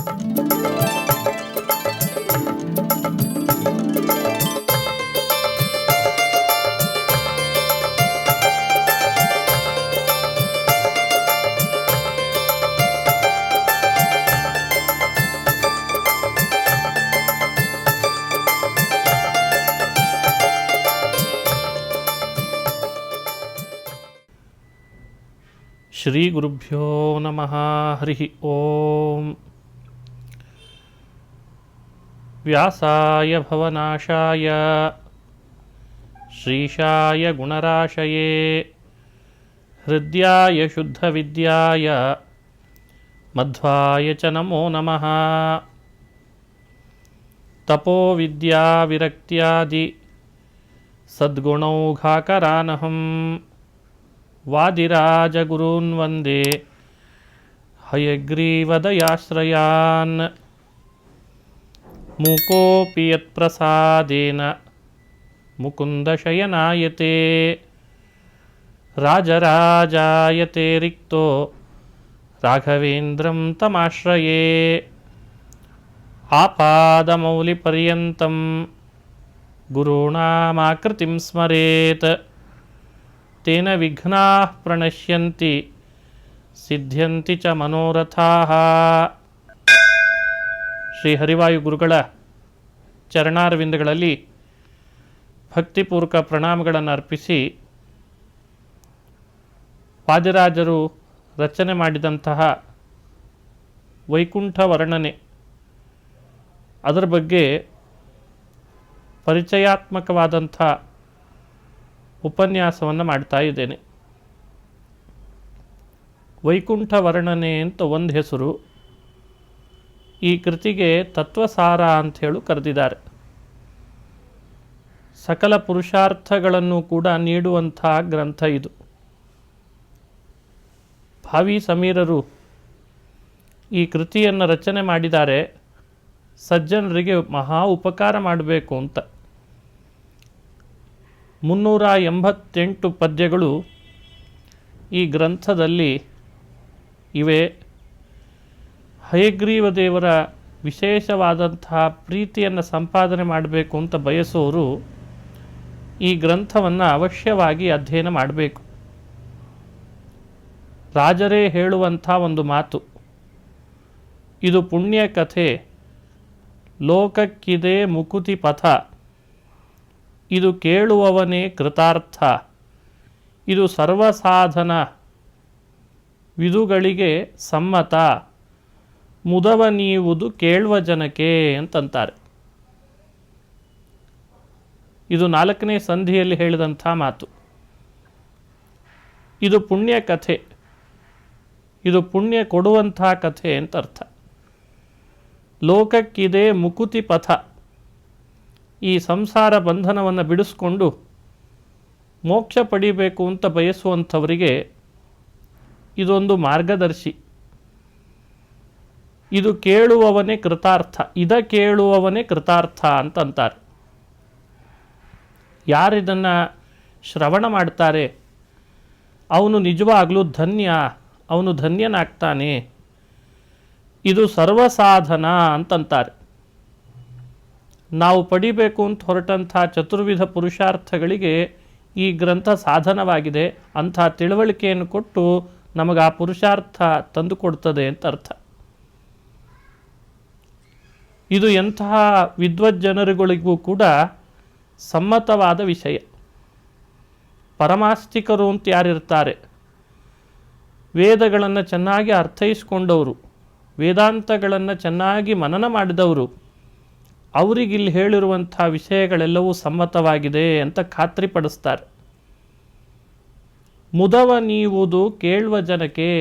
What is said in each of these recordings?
ಶ್ರೀ ಗುರುಭ್ಯೋ ನಮಃ. ಹರಿ ಓಂ. ವ್ಯಾಸಾಯ ಭವನಾಶಾಯ ಶ್ರೀಶಾಯ ಗುಣರಾಶಯೇ ಹೃದ್ಯಾಯ ಶುದ್ಧವಿದ್ಯಾಯ ಮಧ್ವಾಯ ಚ ನಮೋ ನಮಃ. ತಪೋ ವಿದ್ಯಾ ವಿರಕ್ತ್ಯಾದಿ ಸದ್ಗುಣೌಘಾಕರಾನಹಂ ವಾದಿರಾಜಗುರೂನ್ ವಂದೇ ಹಯಗ್ರೀವದಯಾಶ್ರಯಾನ್. ಮೂಕೋಪಿ ಯತ್ಪ್ರಸಾದೇನ ಮುಕುಂದಶಯನಾಯತೆ ರಾಜರಾಜಾಯತೆ ರಿಕ್ತೋ ರಾಘವೇಂದ್ರಂ ತಮಾಶ್ರಯೇ. ಆಪಾದಮೌಲಿಪರ್ಯಂತಂ ಗುರುಣಾಮಾಕೃತಿಂ ಸ್ಮರೇತ್ ತೇನ ವಿಘ್ನಾಃ ಪ್ರಣಶ್ಯಂತಿ ಸಿದ್ಧ್ಯಂತಿ ಚ ಮನೋರಥಾಃ. ಶ್ರೀ ಹರಿವಾಯು ಗುರುಗಳ ಚರಣಾರವಿಂದಗಳಲ್ಲಿ ಭಕ್ತಿಪೂರ್ವಕ ಪ್ರಣಾಮಗಳನ್ನು ಅರ್ಪಿಸಿ, ವಾದಿರಾಜರು ರಚನೆ ಮಾಡಿದಂತಹ ವೈಕುಂಠ ವರ್ಣನೆ ಅದರ ಬಗ್ಗೆ ಪರಿಚಯಾತ್ಮಕವಾದಂಥ ಉಪನ್ಯಾಸವನ್ನು ಮಾಡ್ತಾ ಇದ್ದೇನೆ. ವೈಕುಂಠ ವರ್ಣನೆ ಅಂತ ಒಂದು ಹೆಸರು. ಈ ಕೃತಿಗೆ ತತ್ವಸಾರ ಅಂಥೇಳು ಕರೆದಿದ್ದಾರೆ. ಸಕಲ ಪುರುಷಾರ್ಥಗಳನ್ನು ಕೂಡ ನೀಡುವಂಥ ಗ್ರಂಥ ಇದು. ಭಾವಿ ಸಮೀರರು ಈ ಕೃತಿಯನ್ನು ರಚನೆ ಮಾಡಿದ್ದಾರೆ ಸಜ್ಜನರಿಗೆ ಮಹಾ ಉಪಕಾರ ಮಾಡಬೇಕು ಅಂತ. 388 ಪದ್ಯಗಳು ಈ ಗ್ರಂಥದಲ್ಲಿ ಇವೆ. ಹಯಗ್ರೀವ ದೇವರ ವಿಶೇಷವಾದಂತಹ ಪ್ರೀತಿಯನ್ನು ಸಂಪಾದನೆ ಮಾಡಬೇಕು ಅಂತ ಬಯಸೋರು ಈ ಗ್ರಂಥವನ್ನು ಅವಶ್ಯವಾಗಿ ಅಧ್ಯಯನ ಮಾಡಬೇಕು. ರಾಜರೇ ಹೇಳುವಂಥ ಒಂದು ಮಾತು, ಇದು ಪುಣ್ಯ ಕಥೆ, ಲೋಕಕ್ಕಿದೆ ಮುಕುತಿ ಪಥ, ಇದು ಕೇಳುವವನೇ ಕೃತಾರ್ಥ, ಇದು ಸರ್ವಸಾಧನ ವಿದುಗಳಿಗೆ ಸಮ್ಮತ, ಮುದವ ನೀವುದು ಕೇಳುವ ಜನಕ್ಕೆ ಅಂತಂತಾರೆ. ಇದು 4ನೇ ಸಂಧಿಯಲ್ಲಿ ಹೇಳಿದಂಥ ಮಾತು. ಇದು ಪುಣ್ಯ ಕಥೆ, ಇದು ಪುಣ್ಯ ಕೊಡುವಂಥ ಕಥೆ ಅಂತ ಅರ್ಥ. ಲೋಕಕ್ಕಿದೆ ಮುಕುತಿ ಪಥ, ಈ ಸಂಸಾರ ಬಂಧನವನ್ನು ಬಿಡಿಸ್ಕೊಂಡು ಮೋಕ್ಷ ಪಡಿಬೇಕು ಅಂತ ಬಯಸುವಂಥವರಿಗೆ ಇದೊಂದು ಮಾರ್ಗದರ್ಶಿ. ಇದು ಕೇಳುವವನೇ ಕೃತಾರ್ಥ, ಇದ ಕೇಳುವವನೇ ಕೃತಾರ್ಥ ಅಂತಂತಾರೆ. ಯಾರಿದನ್ನು ಶ್ರವಣ ಮಾಡ್ತಾರೆ ಅವನು ನಿಜವಾಗಲೂ ಧನ್ಯ, ಅವನು ಧನ್ಯನಾಗ್ತಾನೆ. ಇದು ಸರ್ವಸಾಧನ ಅಂತಂತಾರೆ. ನಾವು ಪಡಿಬೇಕು ಅಂತ ಹೊರಟಂಥ ಚತುರ್ವಿಧ ಪುರುಷಾರ್ಥಗಳಿಗೆ ಈ ಗ್ರಂಥ ಸಾಧನವಾಗಿದೆ. ಅಂಥ ತಿಳುವಳಿಕೆಯನ್ನು ಕೊಟ್ಟು ನಮಗೆ ಆ ಪುರುಷಾರ್ಥ ತಂದುಕೊಡ್ತದೆ ಅಂತ ಅರ್ಥ. ಇದು ಎಂತಹ ವಿದ್ವಜ್ಜನರುಗಳಿಗೂ ಕೂಡ ಸಮ್ಮತವಾದ ವಿಷಯ. ಪರಮಾಸ್ತಿಕರು ಅಂತ ಯಾರಿರ್ತಾರೆ, ವೇದಗಳನ್ನು ಚೆನ್ನಾಗಿ ಅರ್ಥೈಸ್ಕೊಂಡವರು, ವೇದಾಂತಗಳನ್ನು ಚೆನ್ನಾಗಿ ಮನನ ಮಾಡಿದವರು, ಅವರಿಗಿಲ್ಲಿ ಹೇಳಿರುವಂಥ ವಿಷಯಗಳೆಲ್ಲವೂ ಸಮ್ಮತವಾಗಿದೆ ಅಂತ ಖಾತ್ರಿಪಡಿಸ್ತಾರೆ. ಮುದವ ನೀವುದು ಕೇಳುವ ಜನಕ್ಕೆ,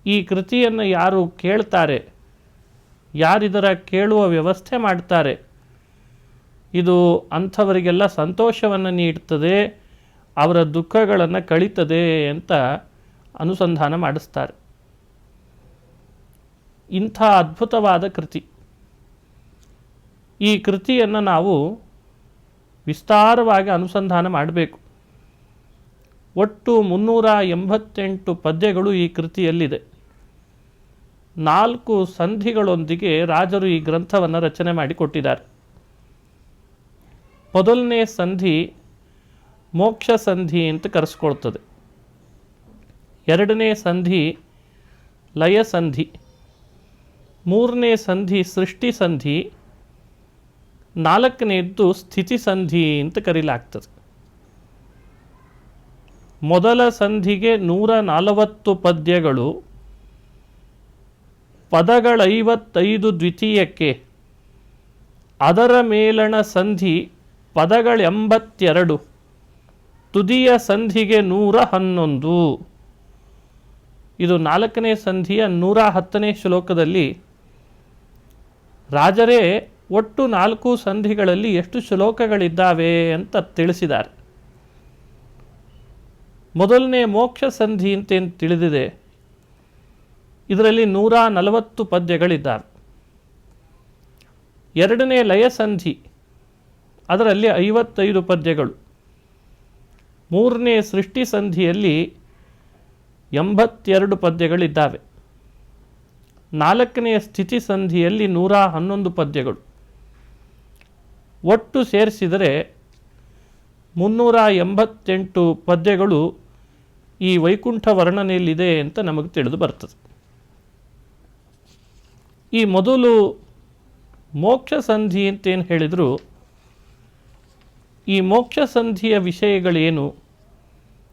ಈ ಕೃತಿಯನ್ನು ಯಾರು ಕೇಳ್ತಾರೆ, ಯಾರಿದರ ಕೇಳುವ ವ್ಯವಸ್ಥೆ ಮಾಡ್ತಾರೆ, ಇದು ಅಂಥವರಿಗೆಲ್ಲ ಸಂತೋಷವನ್ನು ನೀಡ್ತದೆ, ಅವರ ದುಃಖಗಳನ್ನು ಕಳೀತದೆ ಅಂತ ಅನುಸಂಧಾನ ಮಾಡಿಸ್ತಾರೆ. ಇಂಥ ಅದ್ಭುತವಾದ ಕೃತಿ. ಈ ಕೃತಿಯನ್ನು ನಾವು ವಿಸ್ತಾರವಾಗಿ ಅನುಸಂಧಾನ ಮಾಡಬೇಕು. ಒಟ್ಟು 388 ಪದ್ಯಗಳು ಈ ಕೃತಿಯಲ್ಲಿದೆ. 4 ಸಂಧಿಗಳೊಂದಿಗೆ ರಾಜರು ಈ ಗ್ರಂಥವನ್ನು ರಚನೆ ಮಾಡಿಕೊಟ್ಟಿದ್ದಾರೆ. ಮೊದಲನೇ ಸಂಧಿ ಮೋಕ್ಷ ಸಂಧಿ ಅಂತ ಕರೆಸ್ಕೊಳ್ತದೆ. ಎರಡನೇ ಸಂಧಿ ಲಯ ಸಂಧಿ, ಮೂರನೇ ಸಂಧಿ ಸೃಷ್ಟಿ ಸಂಧಿ, ನಾಲ್ಕನೇದ್ದು ಸ್ಥಿತಿ ಸಂಧಿ ಅಂತ ಕರೀಲಾಗ್ತದೆ. ಮೊದಲ ಸಂಧಿಗೆ 140 ಪದ್ಯಗಳು, ಪದಗಳು 55 ದ್ವಿತೀಯಕ್ಕೆ, ಅದರ ಮೇಲಣ ಸಂಧಿ ಪದಗಳು 82, ತುದಿಯ ಸಂಧಿಗೆ 111. ಇದು 4ನೇ ಸಂಧಿಯ 110ನೇ ಶ್ಲೋಕದಲ್ಲಿ ರಾಜರೇ ಒಟ್ಟು 4 ಸಂಧಿಗಳಲ್ಲಿ ಎಷ್ಟು ಶ್ಲೋಕಗಳಿದ್ದಾವೆ ಅಂತ ತಿಳಿಸಿದ್ದಾರೆ. ಮೊದಲನೇ ಮೋಕ್ಷ ಸಂಧಿ ಅಂತೇನು ತಿಳಿದಿದೆ, ಇದರಲ್ಲಿ 140 ಪದ್ಯಗಳಿದ್ದಾವೆ. ಎರಡನೇ ಲಯ ಸಂಧಿ, ಅದರಲ್ಲಿ 55 ಪದ್ಯಗಳು. ಮೂರನೇ ಸೃಷ್ಟಿ ಸಂಧಿಯಲ್ಲಿ 82 ಪದ್ಯಗಳಿದ್ದಾವೆ. ನಾಲ್ಕನೆಯ ಸ್ಥಿತಿ ಸಂಧಿಯಲ್ಲಿ 111 ಪದ್ಯಗಳು. ಒಟ್ಟು ಸೇರಿಸಿದರೆ 388 ಪದ್ಯಗಳು ಈ ವೈಕುಂಠ ವರ್ಣನೆಯಲ್ಲಿದೆ ಅಂತ ನಮಗೆ ತಿಳಿದು ಬರ್ತದೆ. ಈ ಮೊದಲು ಮೋಕ್ಷ ಸಂಧಿ ಅಂತೇನು ಹೇಳಿದರು, ಈ ಮೋಕ್ಷ ಸಂಧಿಯ ವಿಷಯಗಳೇನು,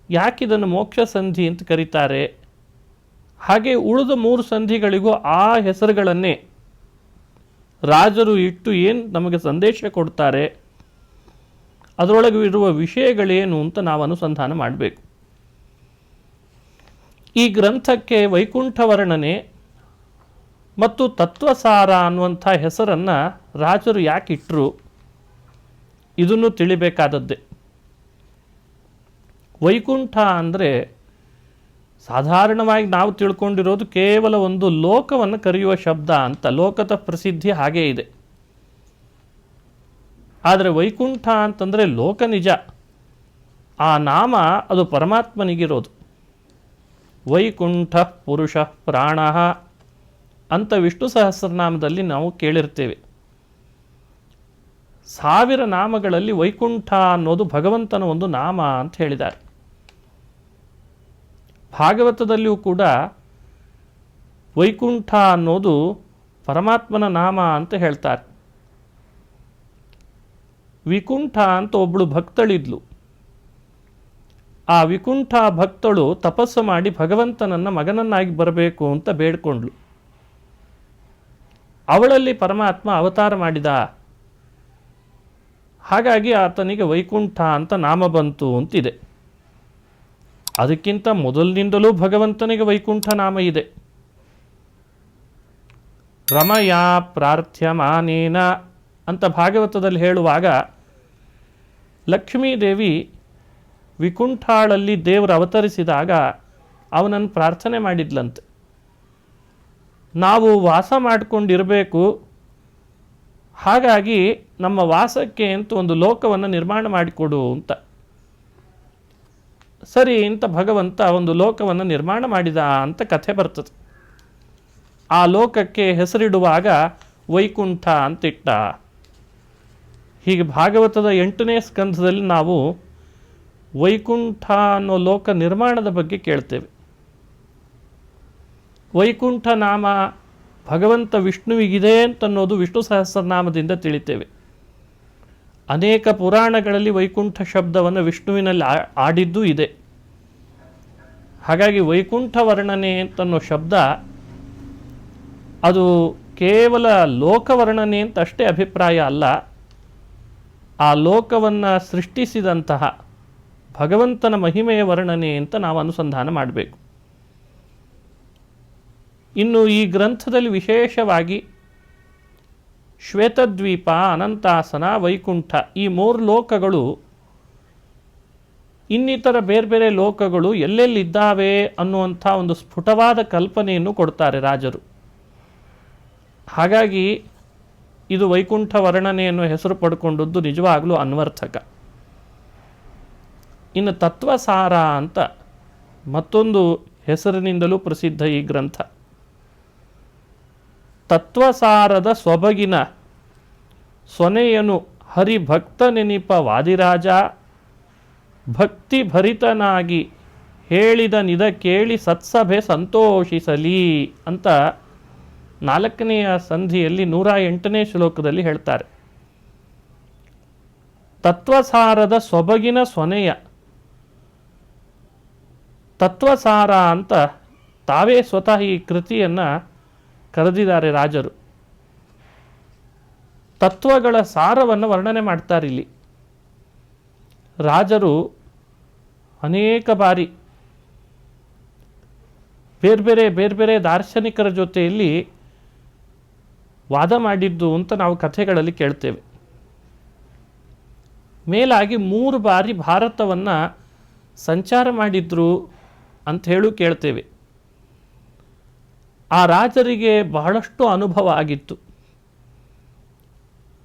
ಯಾಕಿದನ್ನು ಮೋಕ್ಷ ಸಂಧಿ ಅಂತ ಕರೀತಾರೆ, ಹಾಗೆ ಉಳಿದ 3 ಸಂಧಿಗಳಿಗೂ ಆ ಹೆಸರುಗಳನ್ನೇ ರಾಜರು ಇಟ್ಟು ಏನು ನಮಗೆ ಸಂದೇಶ ಕೊಡ್ತಾರೆ, ಅದರೊಳಗೆ ಇರುವ ವಿಷಯಗಳೇನು ಅಂತ ನಾವು ಅನುಸಂಧಾನ ಮಾಡಬೇಕು. ಈ ಗ್ರಂಥಕ್ಕೆ ವೈಕುಂಠ ವರ್ಣನೆ ಮತ್ತು ತತ್ವಸಾರ ಅನ್ನುವಂಥ ಹೆಸರನ್ನು ರಾಜರು ಯಾಕಿಟ್ಟರು, ಇದನ್ನು ತಿಳಿಬೇಕಾದದ್ದೇ. ವೈಕುಂಠ ಅಂದರೆ ಸಾಧಾರಣವಾಗಿ ನಾವು ತಿಳ್ಕೊಂಡಿರೋದು ಕೇವಲ ಒಂದು ಲೋಕವನ್ನು ಕರೆಯುವ ಶಬ್ದ ಅಂತ, ಲೋಕದ ಪ್ರಸಿದ್ಧಿ ಹಾಗೇ ಇದೆ. ಆದರೆ ವೈಕುಂಠ ಅಂತಂದರೆ ಲೋಕ ನಿಜ, ಆ ನಾಮ ಅದು ಪರಮಾತ್ಮನಿಗಿರೋದು. ವೈಕುಂಠ ಪುರುಷ ಪ್ರಾಣ ಅಂತ ವಿಷ್ಣು ಸಹಸ್ರನಾಮದಲ್ಲಿ ನಾವು ಕೇಳಿರ್ತೇವೆ. 1000 ನಾಮಗಳಲ್ಲಿ ವೈಕುಂಠ ಅನ್ನೋದು ಭಗವಂತನ ಒಂದು ನಾಮ ಅಂತ ಹೇಳಿದ್ದಾರೆ. ಭಾಗವತದಲ್ಲಿಯೂ ಕೂಡ ವೈಕುಂಠ ಅನ್ನೋದು ಪರಮಾತ್ಮನ ನಾಮ ಅಂತ ಹೇಳ್ತಾರೆ. ವಿಕುಂಠ ಅಂತ ಒಬ್ಬಳು ಭಕ್ತಳಿದ್ಲು. ಆ ವಿಕುಂಠ ಭಕ್ತಳು ತಪಸ್ಸು ಮಾಡಿ ಭಗವಂತನನ್ನು ಮಗನನ್ನಾಗಿ ಬರಬೇಕು ಅಂತ ಬೇಡ್ಕೊಂಡ್ಳು. ಅವಳಲ್ಲಿ ಪರಮಾತ್ಮ ಅವತಾರ ಮಾಡಿದ, ಹಾಗಾಗಿ ಆತನಿಗೆ ವೈಕುಂಠ ಅಂತ ನಾಮ ಬಂತು ಅಂತಿದೆ. ಅದಕ್ಕಿಂತ ಮೊದಲಿನಿಂದಲೂ ಭಗವಂತನಿಗೆ ವೈಕುಂಠ ನಾಮ ಇದೆ. ರಮಯಾ ಪ್ರಾರ್ಥ್ಯಮಾನೇನ ಅಂತ ಭಾಗವತದಲ್ಲಿ ಹೇಳುವಾಗ ಲಕ್ಷ್ಮೀದೇವಿ ವಿಕುಂಠಾಳಲ್ಲಿ ದೇವರು ಅವತರಿಸಿದಾಗ ಅವನನ್ನು ಪ್ರಾರ್ಥನೆ ಮಾಡಿದ್ಲಂತೆ, ನಾವು ವಾಸ ಮಾಡಿಕೊಂಡಿರಬೇಕು, ಹಾಗಾಗಿ ನಮ್ಮ ವಾಸಕ್ಕೆ ಅಂತ ಒಂದು ಲೋಕವನ್ನು ನಿರ್ಮಾಣ ಮಾಡಿಕೊಡು ಅಂತ. ಸರಿ ಅಂತ ಭಗವಂತ ಒಂದು ಲೋಕವನ್ನು ನಿರ್ಮಾಣ ಮಾಡಿದ ಅಂತ ಕಥೆ ಬರ್ತದೆ. ಆ ಲೋಕಕ್ಕೆ ಹೆಸರಿಡುವಾಗ ವೈಕುಂಠ ಅಂತಿಟ್ಟ. ಹೀಗೆ ಭಾಗವತದ 8ನೇ ಸ್ಕಂಧದಲ್ಲಿ ನಾವು ವೈಕುಂಠ ಅನ್ನೋ ಲೋಕ ನಿರ್ಮಾಣದ ಬಗ್ಗೆ ಕೇಳ್ತೇವೆ. ವೈಕುಂಠ ನಾಮ ಭಗವಂತ ವಿಷ್ಣುವಿಗಿದೆ ಅಂತನ್ನೋದು ವಿಷ್ಣು ಸಹಸ್ರನಾಮದಿಂದ ತಿಳಿತೇವೆ. ಅನೇಕ ಪುರಾಣಗಳಲ್ಲಿ ವೈಕುಂಠ ಶಬ್ದವನ್ನು ವಿಷ್ಣುವಿನಲ್ಲಿ ಆಡಿದ್ದೂ ಇದೆ. ಹಾಗಾಗಿ ವೈಕುಂಠ ವರ್ಣನೆ ಅಂತನ್ನೋ ಶಬ್ದ ಅದು ಕೇವಲ ಲೋಕವರ್ಣನೆ ಅಂತ ಅಷ್ಟೇ ಅಭಿಪ್ರಾಯ ಅಲ್ಲ, ಆ ಲೋಕವನ್ನು ಸೃಷ್ಟಿಸಿದಂತಹ ಭಗವಂತನ ಮಹಿಮೆಯ ವರ್ಣನೆ ಅಂತ ನಾವು ಅನುಸಂಧಾನ ಮಾಡಬೇಕು. ಇನ್ನು ಈ ಗ್ರಂಥದಲ್ಲಿ ವಿಶೇಷವಾಗಿ ಶ್ವೇತದ್ವೀಪ, ಅನಂತಾಸನ, ವೈಕುಂಠ ಈ 3 ಲೋಕಗಳು ಇನ್ನಿತರ ಬೇರೆ ಬೇರೆ ಲೋಕಗಳು ಎಲ್ಲೆಲ್ಲಿದ್ದಾವೆ ಅನ್ನುವಂಥ ಒಂದು ಸ್ಫುಟವಾದ ಕಲ್ಪನೆಯನ್ನು ಕೊಡ್ತಾರೆ ರಾಜರು. ಹಾಗಾಗಿ ಇದು ವೈಕುಂಠ ವರ್ಣನೆ ಎನ್ನುವ ಹೆಸರು ಪಡ್ಕೊಂಡದ್ದು ನಿಜವಾಗಲೂ ಅನ್ವರ್ಥಕ. ಇನ್ನು ತತ್ವಸಾರ ಅಂತ ಮತ್ತೊಂದು ಹೆಸರಿನಿಂದಲೂ ಪ್ರಸಿದ್ಧ ಈ ಗ್ರಂಥ. ತತ್ವಸಾರದ ಸೊಬಗಿನ ಸೊನೆಯನು ಹರಿಭಕ್ತ ನೆನಿಪ ವಾದಿರಾಜ, ಭಕ್ತಿ ಭರಿತನಾಗಿ ಹೇಳಿದ ನಿದ ಕೇಳಿ ಸತ್ಸಭೆ ಸಂತೋಷಿಸಲಿ ಅಂತ 4ನೆಯ ಸಂಧಿಯಲ್ಲಿ 108ನೇ ಶ್ಲೋಕದಲ್ಲಿ ಹೇಳ್ತಾರೆ. ತತ್ವಸಾರದ ಸೊಬಗಿನ ಸೊನೆಯ, ತತ್ವಸಾರ ಅಂತ ತಾವೇ ಸ್ವತಃ ಈ ಕೃತಿಯನ್ನು ಕರೆದಿದ್ದಾರೆ ರಾಜರು. ತತ್ವಗಳ ಸಾರವನ್ನು ವರ್ಣನೆ ಮಾಡ್ತಾರೆ ಇಲ್ಲಿ. ರಾಜರು ಅನೇಕ ಬಾರಿ ಬೇರೆ ಬೇರೆ ದಾರ್ಶನಿಕರ ಜೊತೆಯಲ್ಲಿ ವಾದ ಮಾಡಿದ್ದು ಅಂತ ನಾವು ಕಥೆಗಳಲ್ಲಿ ಕೇಳ್ತೇವೆ. ಮೇಲಾಗಿ 3 ಬಾರಿ ಭಾರತವನ್ನು ಸಂಚಾರ ಮಾಡಿದ್ರು ಅಂತ ಹೇಳು ಕೇಳ್ತೇವೆ. ಆ ರಾಜರಿಗೆ ಬಹಳಷ್ಟು ಅನುಭವ ಆಗಿತ್ತು.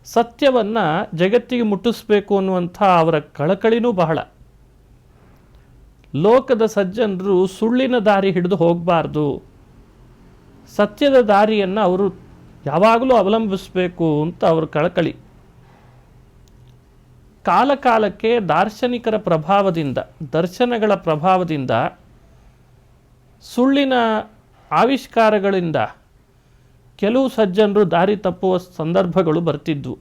ಸತ್ಯವನ್ನು ಜಗತ್ತಿಗೆ ಮುಟ್ಟಿಸ್ಬೇಕು ಅನ್ನುವಂಥ ಅವರ ಕಳಕಳಿನೂ ಬಹಳ. ಲೋಕದ ಸಜ್ಜನರು ಸುಳ್ಳಿನ ದಾರಿ ಹಿಡಿದು ಹೋಗಬಾರ್ದು, ಸತ್ಯದ ದಾರಿಯನ್ನು ಅವರು ಯಾವಾಗಲೂ ಅವಲಂಬಿಸಬೇಕು ಅಂತ ಅವ್ರ ಕಳಕಳಿ. ಕಾಲಕಾಲಕ್ಕೆ ದಾರ್ಶನಿಕರ ಪ್ರಭಾವದಿಂದ, ದರ್ಶನಗಳ ಪ್ರಭಾವದಿಂದ, ಸುಳ್ಳಿನ ಆವಿಷ್ಕಾರಗಳಿಂದ ಕೆಲವು ಸಜ್ಜನರು ದಾರಿ ತಪ್ಪುವ ಸಂದರ್ಭಗಳು ಬರ್ತಿದ್ವು.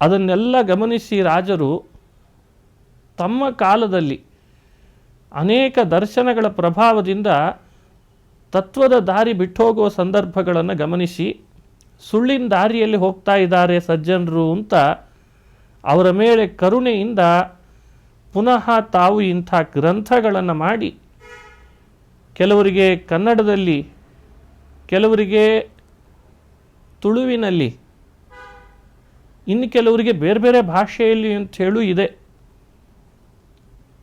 ಅದನ್ನೆಲ್ಲ ಗಮನಿಸಿ ರಾಜರು ತಮ್ಮ ಕಾಲದಲ್ಲಿ ಅನೇಕ ದರ್ಶನಗಳ ಪ್ರಭಾವದಿಂದ ತತ್ವದ ದಾರಿ ಬಿಟ್ಟೋಗುವ ಸಂದರ್ಭಗಳನ್ನು ಗಮನಿಸಿ ಸುಳ್ಳಿನ ದಾರಿಯಲ್ಲಿ ಹೋಗ್ತಾ ಇದ್ದಾರೆ ಸಜ್ಜನರು ಅಂತ ಅವರ ಮೇಲೆ ಕರುಣೆಯಿಂದ ಪುನಃ ತಾವು ಇಂಥ ಗ್ರಂಥಗಳನ್ನು ಮಾಡಿ ಕೆಲವರಿಗೆ ಕನ್ನಡದಲ್ಲಿ, ಕೆಲವರಿಗೆ ತುಳುವಿನಲ್ಲಿ, ಇನ್ನು ಕೆಲವರಿಗೆ ಬೇರೆ ಭಾಷೆಯಲ್ಲಿ ಅಂತ ಹೇಳೂ ಇದೆ.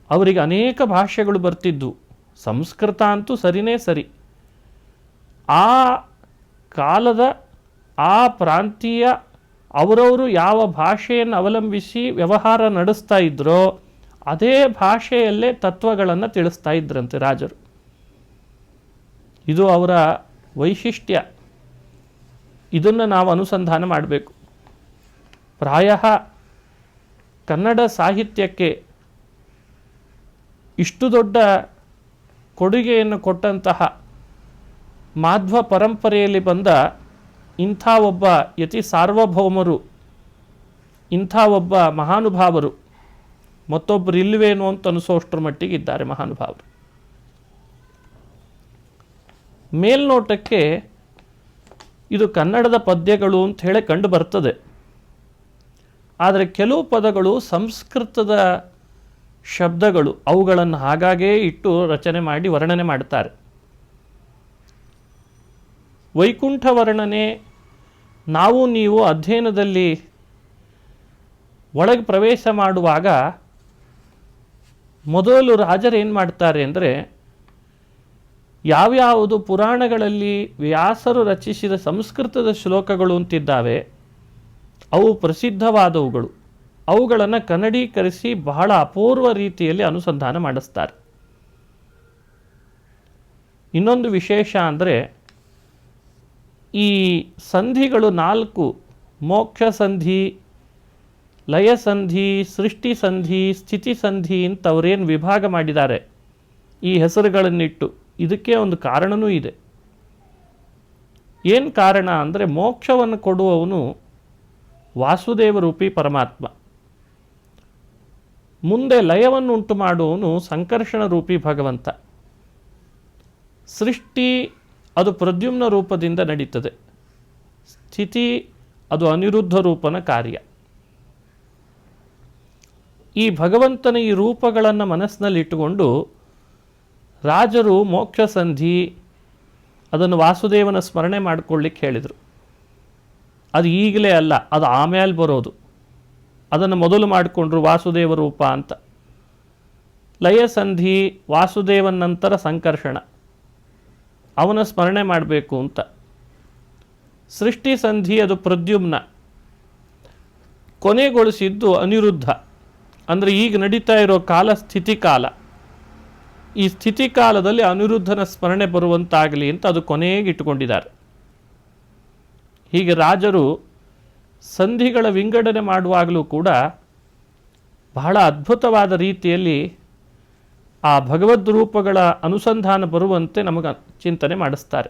ಅವರಿಗೆ ಅನೇಕ ಭಾಷೆಗಳು ಬರ್ತಿದ್ವು. ಸಂಸ್ಕೃತ ಅಂತೂ ಸರಿನೇ ಸರಿ. ಆ ಕಾಲದ ಆ ಪ್ರಾಂತೀಯ ಅವರವರು ಯಾವ ಭಾಷೆಯನ್ನು ಅವಲಂಬಿಸಿ ವ್ಯವಹಾರ ನಡೆಸ್ತಾ ಇದ್ರೋ ಅದೇ ಭಾಷೆಯಲ್ಲೇ ತತ್ವಗಳನ್ನು ತಿಳಿಸ್ತಾ ಇದ್ರಂತೆ ರಾಜರು. ಇದು ಅವರ ವೈಶಿಷ್ಟ್ಯ. ಇದನ್ನು ನಾವು ಅನುಸಂಧಾನ ಮಾಡಬೇಕು. ಪ್ರಾಯ ಕನ್ನಡ ಸಾಹಿತ್ಯಕ್ಕೆ ಇಷ್ಟು ದೊಡ್ಡ ಕೊಡುಗೆಯನ್ನು ಕೊಟ್ಟಂತಹ ಮಾಧ್ವ ಪರಂಪರೆಯಲ್ಲಿ ಬಂದ ಇಂಥ ಒಬ್ಬ ಯತಿ ಸಾರ್ವಭೌಮರು, ಇಂಥ ಒಬ್ಬ ಮಹಾನುಭಾವರು ಮತ್ತೊಬ್ಬರು ಇಲ್ಲವೇನೋ ಅಂತ ಅನಿಸೋಷ್ಟರ ಮಟ್ಟಿಗೆ ಇದ್ದಾರೆ ಮಹಾನುಭಾವರು. ಮೇಲ್ನೋಟಕ್ಕೆ ಇದು ಕನ್ನಡದ ಪದ್ಯಗಳು ಅಂತ ಹೇಳಿ ಕಂಡು ಬರ್ತದೆ. ಆದರೆ ಕೆಲವು ಪದಗಳು ಸಂಸ್ಕೃತದ ಶಬ್ದಗಳು, ಅವುಗಳನ್ನು ಹಾಗಾಗೇ ಇಟ್ಟು ರಚನೆ ಮಾಡಿ ವರ್ಣನೆ ಮಾಡ್ತಾರೆ. ವೈಕುಂಠ ವರ್ಣನೆ ನಾವು ನೀವು ಅಧ್ಯಯನದಲ್ಲಿ ಒಳಗೆ ಪ್ರವೇಶ ಮಾಡುವಾಗ ಮೊದಲು ರಾಜರು ಏನು ಮಾಡ್ತಾರೆ ಅಂದರೆ, ಯಾವ್ಯಾವುದು ಪುರಾಣಗಳಲ್ಲಿ ವ್ಯಾಸರು ರಚಿಸಿದ ಸಂಸ್ಕೃತದ ಶ್ಲೋಕಗಳು ಅಂತಿದ್ದಾವೆ, ಅವು ಪ್ರಸಿದ್ಧವಾದವುಗಳು, ಅವುಗಳನ್ನು ಕನ್ನಡೀಕರಿಸಿ ಬಹಳ ಅಪೂರ್ವ ರೀತಿಯಲ್ಲಿ ಅನುಸಂಧಾನ ಮಾಡಿಸ್ತಾರೆ. ಇನ್ನೊಂದು ವಿಶೇಷ ಅಂದರೆ, ಈ ಸಂಧಿಗಳು 4 ಮೋಕ್ಷ ಸಂಧಿ, ಲಯ ಸಂಧಿ, ಸೃಷ್ಟಿ ಸಂಧಿ, ಸ್ಥಿತಿ ಸಂಧಿ ಅಂತ ಅವರೇನು ವಿಭಾಗ ಮಾಡಿದ್ದಾರೆ ಈ ಹೆಸರುಗಳನ್ನಿಟ್ಟು, ಇದಕ್ಕೆ ಒಂದು ಕಾರಣವೂ ಇದೆ. ಏನು ಕಾರಣ ಅಂದರೆ, ಮೋಕ್ಷವನ್ನು ಕೊಡುವವನು ವಾಸುದೇವ ರೂಪಿ ಪರಮಾತ್ಮ, ಮುಂದೆ ಲಯವನ್ನು ಉಂಟು ಮಾಡುವವನು ಸಂಕರ್ಷಣ ರೂಪಿ ಭಗವಂತ, ಸೃಷ್ಟಿ ಅದು ಪ್ರದ್ಯುಮ್ನ ರೂಪದಿಂದ ನಡೀತದೆ, ಸ್ಥಿತಿ ಅದು ಅನಿರುದ್ಧ ರೂಪನ ಕಾರ್ಯ. ಈ ಭಗವಂತನ ಈ ರೂಪಗಳನ್ನು ಮನಸ್ಸಿನಲ್ಲಿಟ್ಟುಕೊಂಡು ರಾಜರು ಮೋಕ್ಷ ಸಂಧಿ ಅದನ್ನು ವಾಸುದೇವನ ಸ್ಮರಣೆ ಮಾಡಿಕೊಳ್ಳಿಕ್ಕೆ ಹೇಳಿದರು. ಅದು ಈಗಲೇ ಅಲ್ಲ, ಅದು ಆಮೇಲೆ ಬರೋದು. ಅದನ್ನು ಮೊದಲು ಮಾಡಿಕೊಂಡ್ರು ವಾಸುದೇವ ರೂಪ ಅಂತ. ಲಯ ಸಂಧಿ ವಾಸುದೇವನ ನಂತರ ಸಂಕರ್ಷಣ, ಅವನ ಸ್ಮರಣೆ ಮಾಡಬೇಕು ಅಂತ. ಸೃಷ್ಟಿ ಸಂಧಿ ಅದು ಪ್ರದ್ಯುಮ್ನ, ಕೊನೆಗೊಳಿಸಿದ್ದು ಅನಿರುದ್ಧ, ಅಂದರೆ ಈಗ ನಡೀತಾ ಇರೋ ಕಾಲ ಸ್ಥಿತಿ ಕಾಲ. ಈ ಸ್ಥಿತಿ ಕಾಲದಲ್ಲಿ ಅನಿರುದ್ಧನ ಸ್ಮರಣೆ ಬರುವಂತಾಗಲಿ ಅಂತ ಅದು ಕೊನೆಗೆ ಇಟ್ಟುಕೊಂಡಿದ್ದಾರೆ. ಹೀಗೆ ರಾಜರು ಸಂಧಿಗಳ ವಿಂಗಡಣೆ ಮಾಡುವಾಗಲೂ ಕೂಡ ಬಹಳ ಅದ್ಭುತವಾದ ರೀತಿಯಲ್ಲಿ ಆ ಭಗವದ್ ರೂಪಗಳ ಅನುಸಂಧಾನ ಬರುವಂತೆ ನಮಗೆ ಚಿಂತನೆ ಮಾಡಿಸ್ತಾರೆ.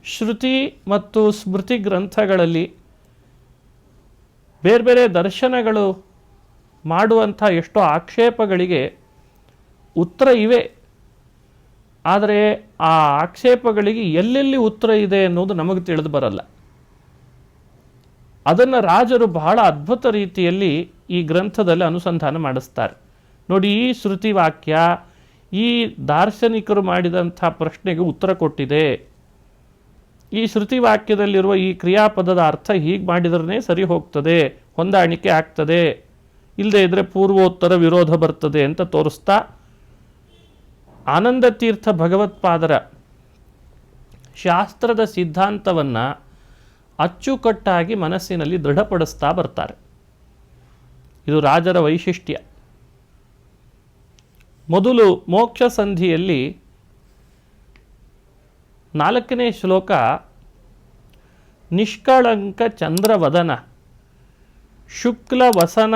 ಶ್ರುತಿ ಮತ್ತು ಸ್ಮೃತಿ ಗ್ರಂಥಗಳಲ್ಲಿ ಬೇರೆ ಬೇರೆ ದರ್ಶನಗಳು ಮಾಡುವಂಥ ಎಷ್ಟೋ ಆಕ್ಷೇಪಗಳಿಗೆ ಉತ್ತರ ಇವೆ. ಆದರೆ ಆ ಆಕ್ಷೇಪಗಳಿಗೆ ಎಲ್ಲೆಲ್ಲಿ ಉತ್ತರ ಇದೆ ಅನ್ನೋದು ನಮಗೆ ತಿಳಿದು ಬರಲ್ಲ. ಅದನ್ನು ರಾಜರು ಬಹಳ ಅದ್ಭುತ ರೀತಿಯಲ್ಲಿ ಈ ಗ್ರಂಥದಲ್ಲಿ ಅನುಸಂಧಾನ ಮಾಡಿಸ್ತಾರೆ. ನೋಡಿ, ಈ ಶ್ರುತಿ ವಾಕ್ಯ ಈ ದಾರ್ಶನಿಕರು ಮಾಡಿದಂಥ ಪ್ರಶ್ನೆಗೆ ಉತ್ತರ ಕೊಟ್ಟಿದೆ. ಈ ಶ್ರುತಿ ವಾಕ್ಯದಲ್ಲಿರುವ ಈ ಕ್ರಿಯಾಪದದ ಅರ್ಥ ಹೀಗೆ ಮಾಡಿದ್ರೇ ಸರಿ ಹೋಗ್ತದೆ, ಹೊಂದಾಣಿಕೆ ಆಗ್ತದೆ, ಇಲ್ಲದೇ ಇದ್ದರೆ ಪೂರ್ವೋತ್ತರ ವಿರೋಧ ಬರ್ತದೆ ಅಂತ ತೋರಿಸ್ತಾ ಆನಂದ ತೀರ್ಥ ಭಗವತ್ಪಾದರ ಶಾಸ್ತ್ರದ ಸಿದ್ಧಾಂತವನ್ನು ಅಚ್ಚುಕಟ್ಟಾಗಿ ಮನಸ್ಸಿನಲ್ಲಿ ದೃಢಪಡಿಸ್ತಾ ಬರ್ತಾರೆ. ಇದು ರಾಜರ ವೈಶಿಷ್ಟ್ಯ. ಮೊದಲು ಮೋಕ್ಷ ಸಂಧಿಯಲ್ಲಿ 4ನೇ ಶ್ಲೋಕ, ನಿಷ್ಕಳಂಕ ಚಂದ್ರವದನ ಶುಕ್ಲ ವಸನ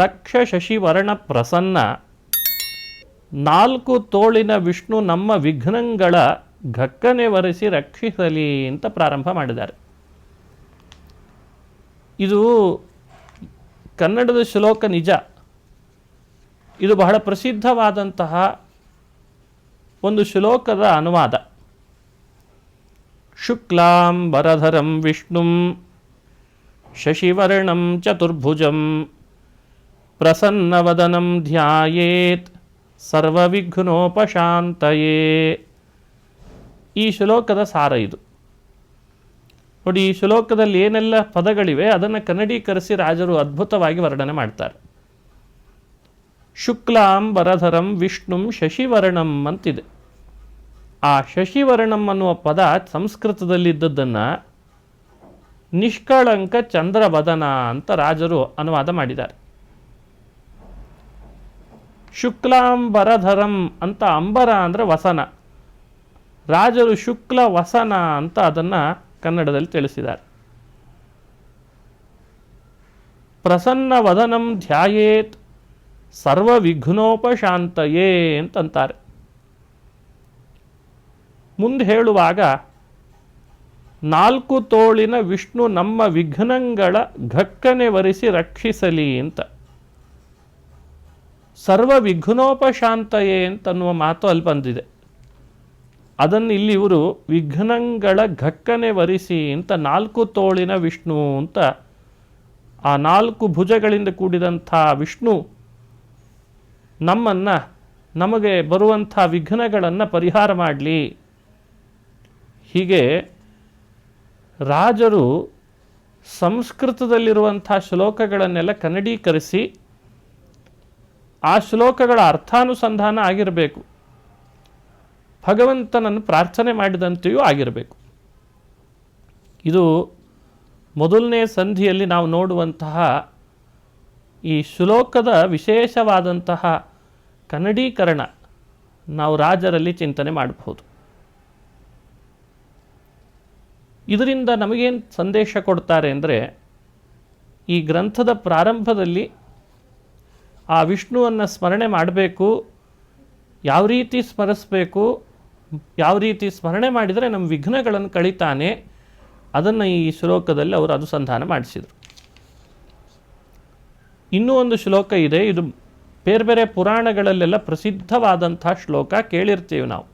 ಲಕ್ಷ ಶಶಿವರ್ಣ ಪ್ರಸನ್ನ 4 ತೋಳಿನ ವಿಷ್ಣು ನಮ್ಮ ವಿಘ್ನಗಳ ಘಕ್ಕನೆ ವರೆಸಿ ರಕ್ಷಿಸಲಿ ಅಂತ ಪ್ರಾರಂಭ ಮಾಡಿದ್ದಾರೆ. ಇದು ಕನ್ನಡದ ಶ್ಲೋಕ ನಿಜ. ಇದು ಬಹಳ ಪ್ರಸಿದ್ಧವಾದಂತಹ ಒಂದು ಶ್ಲೋಕದ ಅನುವಾದ. ಶುಕ್ಲಾಂಬರಧರಂ ವಿಷ್ಣುಂ ಶಶಿವರ್ಣಂ ಚತುರ್ಭುಜಂ ಪ್ರಸನ್ನವದನಂ ಧ್ಯಾಯೇತ್ ಸರ್ವವಿಘ್ನೋಪಶಾಂತಯೇ. ಈ ಶ್ಲೋಕದ ಸಾರ ಇದು. ನೋಡಿ, ಈ ಶ್ಲೋಕದಲ್ಲಿ ಏನೆಲ್ಲ ಪದಗಳಿವೆ ಅದನ್ನು ಕನ್ನಡೀಕರಿಸಿ ರಾಜರು ಅದ್ಭುತವಾಗಿ ವರ್ಣನೆ ಮಾಡ್ತಾರೆ. ಶುಕ್ಲಾಂಬರಧರಂ ವಿಷ್ಣುಂ ಶಶಿವರ್ಣಂ ಅಂತಿದೆ. ಆ ಶಶಿವರ್ಣಂ ಅನ್ನುವ ಪದ ಸಂಸ್ಕೃತದಲ್ಲಿದ್ದದ್ದನ್ನು ನಿಷ್ಕಳಂಕ ಚಂದ್ರವದನ ಅಂತ ರಾಜರು ಅನುವಾದ ಮಾಡಿದ್ದಾರೆ. ಶುಕ್ಲಾಂಬರಧರಂ ಅಂತ, ಅಂಬರ ಅಂದರೆ ವಸನ, ರಾಜರು ಶುಕ್ಲ ವಸನ ಅಂತ ಅದನ್ನು ಕನ್ನಡದಲ್ಲಿ ತಿಳಿಸಿದ್ದಾರೆ. ಪ್ರಸನ್ನ ವದನಂ ಧ್ಯಾಯೇತ್ ಸರ್ವ ವಿಘ್ನೋಪಶಾಂತಯೇ ಅಂತಂತಾರೆ. ಮುಂದೆ ಹೇಳುವಾಗ 4 ತೋಳಿನ ವಿಷ್ಣು ನಮ್ಮ ವಿಘ್ನಗಳ ಘಕ್ಕನೆ ವರಿಸಿ ರಕ್ಷಿಸಲಿ ಅಂತ. ಸರ್ವ ವಿಘ್ನೋಪಶಾಂತಯೇ ಅಂತನ್ನುವ ಮಾತು ಅಲ್ಲಿ ಬಂದಿದೆ. ಅದನ್ನು ಇಲ್ಲಿ ಇವರು ವಿಘ್ನಗಳ ಘಕ್ಕನೆ ವರಿಸಿ ಅಂತ 4 ತೋಳಿನ ವಿಷ್ಣು ಅಂತ, ಆ 4 ಭುಜಗಳಿಂದ ಕೂಡಿದಂಥ ವಿಷ್ಣು ನಮಗೆ ಬರುವಂಥ ವಿಘ್ನಗಳನ್ನು ಪರಿಹಾರ ಮಾಡಲಿ. ಹೀಗೆ ರಾಜರು ಸಂಸ್ಕೃತದಲ್ಲಿರುವಂಥ ಶ್ಲೋಕಗಳನ್ನೆಲ್ಲ ಕನ್ನಡೀಕರಿಸಿ ಆ ಶ್ಲೋಕಗಳ ಅರ್ಥಾನುಸಂಧಾನ ಆಗಿರಬೇಕು, ಭಗವಂತನನ್ನು ಪ್ರಾರ್ಥನೆ ಮಾಡಿದಂತೆಯೂ ಆಗಿರಬೇಕು. ಇದು ಮೊದಲನೇ ಸಂಧಿಯಲ್ಲಿ ನಾವು ನೋಡುವಂತಹ ಈ ಶ್ಲೋಕದ ವಿಶೇಷವಾದಂತಹ ಕನ್ನಡೀಕರಣ ನಾವು ರಾಜರಲ್ಲಿ ಚಿಂತನೆ ಮಾಡಬಹುದು. ಇದರಿಂದ ನಮಗೇನು ಸಂದೇಶ ಕೊಡ್ತಾರೆ ಅಂದರೆ, ಈ ಗ್ರಂಥದ ಪ್ರಾರಂಭದಲ್ಲಿ ಆ ವಿಷ್ಣುವನ್ನು ಸ್ಮರಣೆ ಮಾಡಬೇಕು, ಯಾವ ರೀತಿ ಸ್ಮರಿಸಬೇಕು, ಯಾವ ರೀತಿ ಸ್ಮರಣೆ ಮಾಡಿದರೆ ನಮ್ಮ ವಿಘ್ನಗಳನ್ನು ಕಳೀತಾನೆ, ಅದನ್ನು ಈ ಶ್ಲೋಕದಲ್ಲಿ ಅವರು ಅನುಸಂಧಾನ ಮಾಡಿಸಿದರು. ಇನ್ನೂ ಒಂದು ಶ್ಲೋಕ ಇದೆ, ಇದು ಬೇರೆ ಬೇರೆ ಪುರಾಣಗಳಲ್ಲೆಲ್ಲ ಪ್ರಸಿದ್ಧವಾದಂಥ ಶ್ಲೋಕ, ಕೇಳಿರ್ತೀವಿ ನಾವು.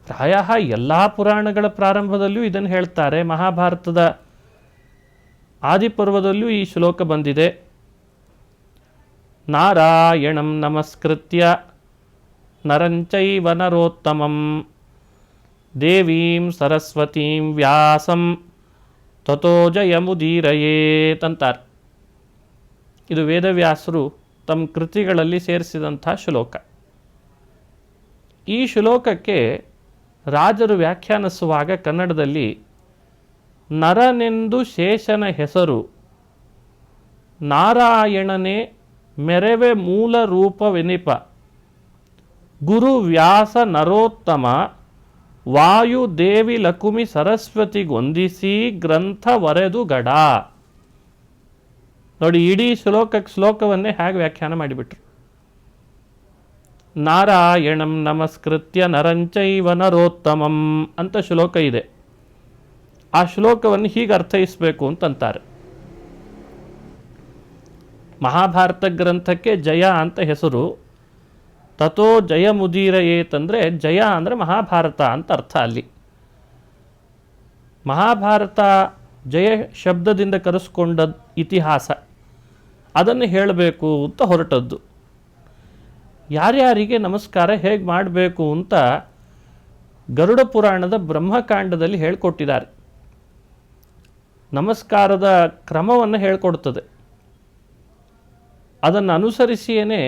ಪ್ರಾಯ ಎಲ್ಲ ಪುರಾಣಗಳ ಪ್ರಾರಂಭದಲ್ಲೂ ಇದನ್ನು ಹೇಳ್ತಾರೆ. ಮಹಾಭಾರತದ ಆದಿಪರ್ವದಲ್ಲೂ ಈ ಶ್ಲೋಕ ಬಂದಿದೆ. ನಾರಾಯಣಂ ನಮಸ್ಕೃತ್ಯ ನರಂಚೈವ ನರೋತ್ತಮಂ ದೇವೀಂ ಸರಸ್ವತೀಂ ವ್ಯಾಸಂ ತಥೋ ಜಯಮುದೀರಯೇತ್ ಅಂತಾರೆ. ಇದು ವೇದವ್ಯಾಸರು ತಮ್ಮ ಕೃತಿಗಳಲ್ಲಿ ಸೇರಿಸಿದಂಥ ಶ್ಲೋಕ. ಈ ಶ್ಲೋಕಕ್ಕೆ ರಾಜರು ವ್ಯಾಖ್ಯಾನಿಸುವಾಗ ಕನ್ನಡದಲ್ಲಿ ನರನೆಂದು ಶೇಷನ ಹೆಸರು ನಾರಾಯಣನೇ ಮೆರವೆ ಮೂಲ ರೂಪವೆನಿಪ ಗುರು ವ್ಯಾಸ ನರೋತ್ತಮ ವಾಯು ದೇವಿ ಲಕುಮಿ ಸರಸ್ವತಿಗೊಂದಿಸಿ ಗ್ರಂಥ ವರೆದು ಗಡ. ನೋಡಿ, ಇಡೀ ಶ್ಲೋಕವನ್ನೇ ಹೇಗೆ ವ್ಯಾಖ್ಯಾನ ಮಾಡಿಬಿಟ್ರು. ನಾರಾಯಣಂ ನಮಸ್ಕೃತ್ಯ ನರಂಚೈವ ನರೋತ್ತಮಂ ಅಂತ ಶ್ಲೋಕ ಇದೆ. ಆ ಶ್ಲೋಕವನ್ನು ಹೀಗೆ ಅರ್ಥೈಸಬೇಕು ಅಂತಂತಾರೆ. ಮಹಾಭಾರತ ಗ್ರಂಥಕ್ಕೆ ಜಯ ಅಂತ ಹೆಸರು. ತಥೋ ಜಯ ಮುದೀರಯೇತಂದರೆ ಜಯ ಅಂದರೆ ಮಹಾಭಾರತ ಅಂತ ಅರ್ಥ. ಅಲ್ಲಿ ಮಹಾಭಾರತ ಜಯ ಶಬ್ದದಿಂದ ಕರೆಸ್ಕೊಂಡ ಇತಿಹಾಸ, ಅದನ್ನು ಹೇಳಬೇಕು ಅಂತ ಹೊರಟದ್ದು. ಯಾರ್ಯಾರಿಗೆ ನಮಸ್ಕಾರ ಹೇಗೆ ಮಾಡಬೇಕು ಅಂತ ಗರುಡ ಪುರಾಣದ ಬ್ರಹ್ಮಕಾಂಡದಲ್ಲಿ ಹೇಳಿಕೊಟ್ಟಿದ್ದಾರೆ. ನಮಸ್ಕಾರದ ಕ್ರಮವನ್ನು ಹೇಳಿಕೊಡ್ತದೆ. ಅದನ್ನು ಅನುಸರಿಸಿಯೇ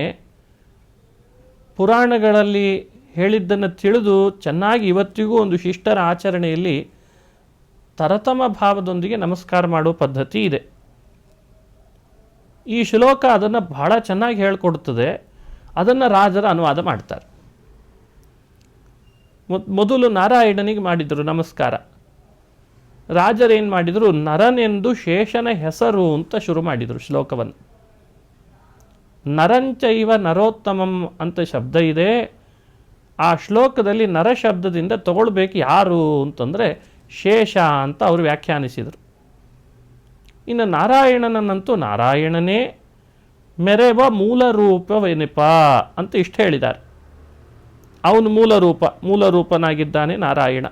ಪುರಾಣಗಳಲ್ಲಿ ಹೇಳಿದ್ದನ್ನು ತಿಳಿದು ಚೆನ್ನಾಗಿ ಇವತ್ತಿಗೂ ಒಂದು ಶಿಷ್ಟರ ಆಚರಣೆಯಲ್ಲಿ ತರತಮ ಭಾವದೊಂದಿಗೆ ನಮಸ್ಕಾರ ಮಾಡುವ ಪದ್ಧತಿ ಇದೆ. ಈ ಶ್ಲೋಕ ಅದನ್ನು ಬಹಳ ಚೆನ್ನಾಗಿ ಹೇಳಿಕೊಡ್ತದೆ. ಅದನ್ನು ರಾಜರ ಅನುವಾದ ಮಾಡ್ತಾರೆ. ಮೊದಲು ನಾರಾಯಣನಿಗೆ ಮಾಡಿದರು ನಮಸ್ಕಾರ. ರಾಜರೇನು ಮಾಡಿದರು, ನರನೆಂದು ಶೇಷನ ಹೆಸರು ಅಂತ ಶುರು ಮಾಡಿದರು ಶ್ಲೋಕವನ್ನು. ನರಂಚೈವ ನರೋತ್ತಮಂ ಅಂತ ಶಬ್ದ ಇದೆ. ಆ ಶ್ಲೋಕದಲ್ಲಿ ನರ ಶಬ್ದದಿಂದ ತಗೊಳ್ಬೇಕು ಯಾರು ಅಂತಂದರೆ ಶೇಷ ಅಂತ ಅವರು ವ್ಯಾಖ್ಯಾನಿಸಿದರು. ಇನ್ನು ನಾರಾಯಣನನ್ನಂತೂ ನಾರಾಯಣನೇ ಮೆರೆವ ಮೂಲ ರೂಪವೆನಿಪ ಅಂತ ಇಷ್ಟು ಹೇಳಿದ್ದಾರೆ. ಅವನು ಮೂಲರೂಪನಾಗಿದ್ದಾನೆ ನಾರಾಯಣ.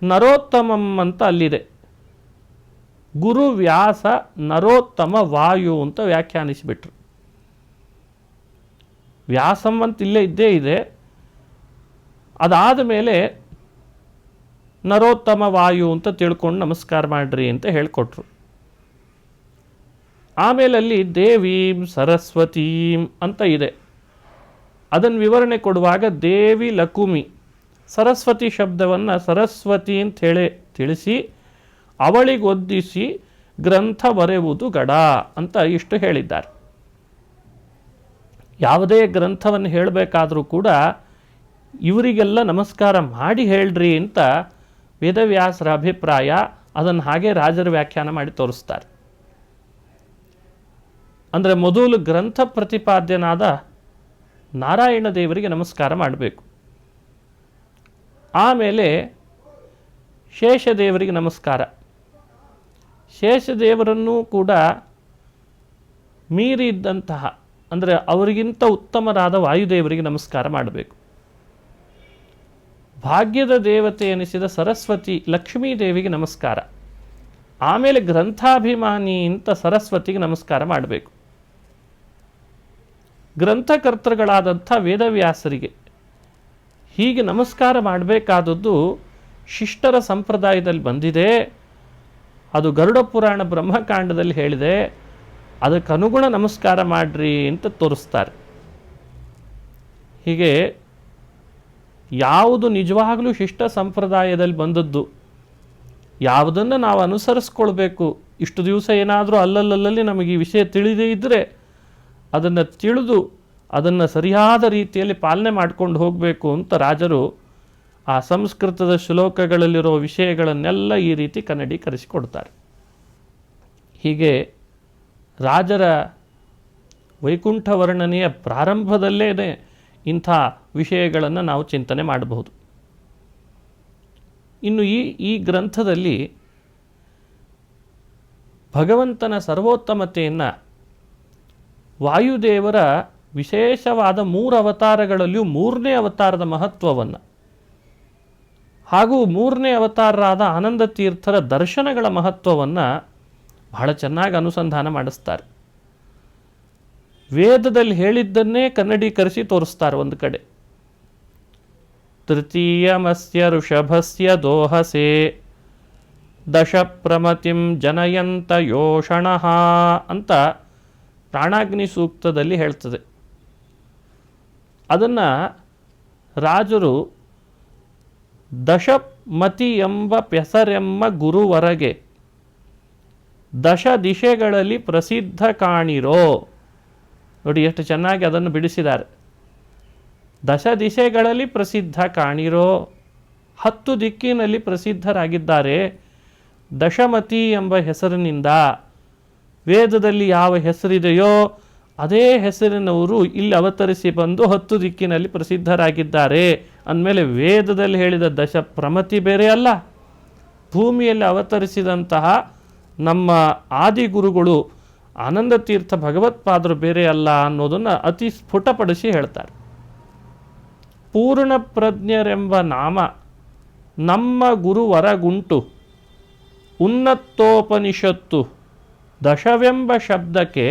ನರೋತ್ತಮಂ ಅಂತ ಅಲ್ಲಿದೆ. ಗುರು ವ್ಯಾಸ ನರೋತ್ತಮ ವಾಯು ಅಂತ ವ್ಯಾಖ್ಯಾನಿಸಿಬಿಟ್ರು. ವ್ಯಾಸಂ ಅಂತ ಇಲ್ಲೇ ಇದ್ದೇ ಇದೆ. ಅದಾದ ಮೇಲೆ ನರೋತ್ತಮ ವಾಯು ಅಂತ ತಿಳ್ಕೊಂಡು ನಮಸ್ಕಾರ ಮಾಡ್ರಿ ಅಂತ ಹೇಳಿಕೊಟ್ರು. ಆಮೇಲೆ ಅಲ್ಲಿ ದೇವೀಂ ಸರಸ್ವತೀಂ ಅಂತ ಇದೆ. ಅದನ್ನು ವಿವರಣೆ ಕೊಡುವಾಗ ದೇವಿ ಲಕುಮಿ ಸರಸ್ವತಿ ಶಬ್ದವನ್ನು ಸರಸ್ವತಿ ಅಂತ ಹೇಳಿ ತಿಳಿಸಿ ಅವಳಿಗೊದ್ದಿಸಿ ಗ್ರಂಥ ಬರೆಯುವುದು ಗಡ ಅಂತ ಇಷ್ಟು ಹೇಳಿದ್ದಾರೆ. ಯಾವುದೇ ಗ್ರಂಥವನ್ನು ಹೇಳಬೇಕಾದರೂ ಕೂಡ ಇವರಿಗೆಲ್ಲ ನಮಸ್ಕಾರ ಮಾಡಿ ಹೇಳ್ರಿ ಅಂತ ವೇದವ್ಯಾಸರ ಅಭಿಪ್ರಾಯ. ಅದನ್ನು ಹಾಗೆ ರಾಜರು ವ್ಯಾಖ್ಯಾನ ಮಾಡಿ ತೋರಿಸ್ತಾರೆ. ಅಂದರೆ ಮೊದಲು ಗ್ರಂಥ ಪ್ರತಿಪಾದ್ಯನಾದ ನಾರಾಯಣ ದೇವರಿಗೆ ನಮಸ್ಕಾರ ಮಾಡಬೇಕು. ಆಮೇಲೆ ಶೇಷದೇವರಿಗೆ ನಮಸ್ಕಾರ. ಶೇಷದೇವರನ್ನು ಕೂಡ ಮೀರಿ ಇದ್ದಂತಹ ಅಂದರೆ ಅವರಿಗಿಂತ ಉತ್ತಮರಾದ ವಾಯುದೇವರಿಗೆ ನಮಸ್ಕಾರ ಮಾಡಬೇಕು. ಭಾಗ್ಯದ ದೇವತೆ ಎನಿಸಿದ ಸರಸ್ವತಿ ಲಕ್ಷ್ಮೀ ದೇವಿಗೆ ನಮಸ್ಕಾರ. ಆಮೇಲೆ ಗ್ರಂಥಾಭಿಮಾನಿ ಅಂತ ಸರಸ್ವತಿಗೆ ನಮಸ್ಕಾರ ಮಾಡಬೇಕು. ಗ್ರಂಥಕರ್ತೃಗಳಾದಂಥ ವೇದವ್ಯಾಸರಿಗೆ ಹೀಗೆ ನಮಸ್ಕಾರ ಮಾಡಬೇಕಾದದ್ದು ಶಿಷ್ಟರ ಸಂಪ್ರದಾಯದಲ್ಲಿ ಬಂದಿದೆ. ಅದು ಗರುಡ ಪುರಾಣ ಬ್ರಹ್ಮಕಾಂಡದಲ್ಲಿ ಹೇಳಿದೆ. ಅದಕ್ಕನುಗುಣ ನಮಸ್ಕಾರ ಮಾಡ್ರಿ ಅಂತ ತೋರಿಸ್ತಾರೆ. ಹೀಗೆ ಯಾವುದು ನಿಜವಾಗಲೂ ಶಿಷ್ಟ ಸಂಪ್ರದಾಯದಲ್ಲಿ ಬಂದದ್ದು, ಯಾವುದನ್ನು ನಾವು ಅನುಸರಿಸ್ಕೊಳ್ಬೇಕು. ಇಷ್ಟು ದಿವಸ ಏನಾದರೂ ಅಲ್ಲಲ್ಲಿ ನಮಗೆ ಈ ವಿಷಯ ತಿಳಿದೇ ಇದ್ದರೆ ಅದನ್ನು ತಿಳಿದು ಅದನ್ನು ಸರಿಯಾದ ರೀತಿಯಲ್ಲಿ ಪಾಲನೆ ಮಾಡ್ಕೊಂಡು ಹೋಗಬೇಕು ಅಂತ ರಾಜರು ಆ ಸಂಸ್ಕೃತದ ಶ್ಲೋಕಗಳಲ್ಲಿರೋ ವಿಷಯಗಳನ್ನೆಲ್ಲ ಈ ರೀತಿ ಕನ್ನಡೀಕರಿಸಿಕೊಡ್ತಾರೆ. ಹೀಗೆ ರಾಜರ ವೈಕುಂಠ ವರ್ಣನೆಯ ಪ್ರಾರಂಭದಲ್ಲೇ ಇಂಥ ವಿಷಯಗಳನ್ನು ನಾವು ಚಿಂತನೆ ಮಾಡಬಹುದು. ಇನ್ನು ಈ ಗ್ರಂಥದಲ್ಲಿ ಭಗವಂತನ ಸರ್ವೋತ್ತಮತೆಯನ್ನು, ವಾಯುದೇವರ ವಿಶೇಷವಾದ 3 ಅವತಾರಗಳಲ್ಲಿಯೂ 3ನೇ ಅವತಾರದ ಮಹತ್ವವನ್ನು ಹಾಗೂ 3ನೇ ಅವತಾರರಾದ ಆನಂದ ತೀರ್ಥರ ದರ್ಶನಗಳ ಮಹತ್ವವನ್ನು ಬಹಳ ಚೆನ್ನಾಗಿ ಅನುಸಂಧಾನ ಮಾಡಿಸ್ತಾರೆ. ವೇದದಲ್ಲಿ ಹೇಳಿದ್ದನ್ನೇ ಕನ್ನಡೀಕರಿಸಿ ತೋರಿಸ್ತಾರೆ. ಒಂದು ಕಡೆ ತೃತೀಯಮಸ್ಯ ಋಷಭಸ್ಯ ದೋಹಸೆ ದಶ ಪ್ರಮತಿಂ ಜನಯಂತ ಯೋಷಣಃ ಅಂತ ಪ್ರಾಣಾಗ್ನಿ ಸೂಕ್ತದಲ್ಲಿ ಹೇಳ್ತದೆ. ಅದನ್ನು ರಾಜರು ದಶಮತಿ ಎಂಬ ಪೆಸರೆಂಬ ಗುರುವರಗೆ ದಶ ದಿಶೆಗಳಲ್ಲಿ ಪ್ರಸಿದ್ಧ ಕಾಣಿರೋ ನೋಡಿ ಎಷ್ಟು ಚೆನ್ನಾಗಿ ಅದನ್ನು ಬಿಡಿಸಿದ್ದಾರೆ. ದಶ ದಿಶೆಗಳಲ್ಲಿ ಪ್ರಸಿದ್ಧ ಕಾಣಿರೋ, 10 ದಿಕ್ಕಿನಲ್ಲಿ ಪ್ರಸಿದ್ಧರಾಗಿದ್ದಾರೆ ದಶಮತಿ ಎಂಬ ಹೆಸರಿನಿಂದ. ವೇದದಲ್ಲಿ ಯಾವ ಹೆಸರಿದೆಯೋ ಅದೇ ಹೆಸರಿನವರು ಇಲ್ಲಿ ಅವತರಿಸಿ ಬಂದು 10 ದಿಕ್ಕಿನಲ್ಲಿ ಪ್ರಸಿದ್ಧರಾಗಿದ್ದಾರೆ ಅಂದಮೇಲೆ ವೇದದಲ್ಲಿ ಹೇಳಿದ ದಶ ಪ್ರಮತಿ ಬೇರೆ ಅಲ್ಲ, ಭೂಮಿಯಲ್ಲಿ ಅವತರಿಸಿದಂತಹ ನಮ್ಮ ಆದಿಗುರುಗಳು ಆನಂದ ತೀರ್ಥ ಭಗವತ್ಪಾದರು ಬೇರೆ ಅಲ್ಲ ಅನ್ನೋದನ್ನು ಅತಿ ಸ್ಫುಟಪಡಿಸಿ ಹೇಳ್ತಾರೆ. ಪೂರ್ಣ ಪ್ರಜ್ಞರೆಂಬ ನಾಮ ನಮ್ಮ ಗುರುವರಗುಂಟು, ಉನ್ನತೋಪನಿಷತ್ತು ದಶವೆಂಬ ಶಬ್ದಕ್ಕೆ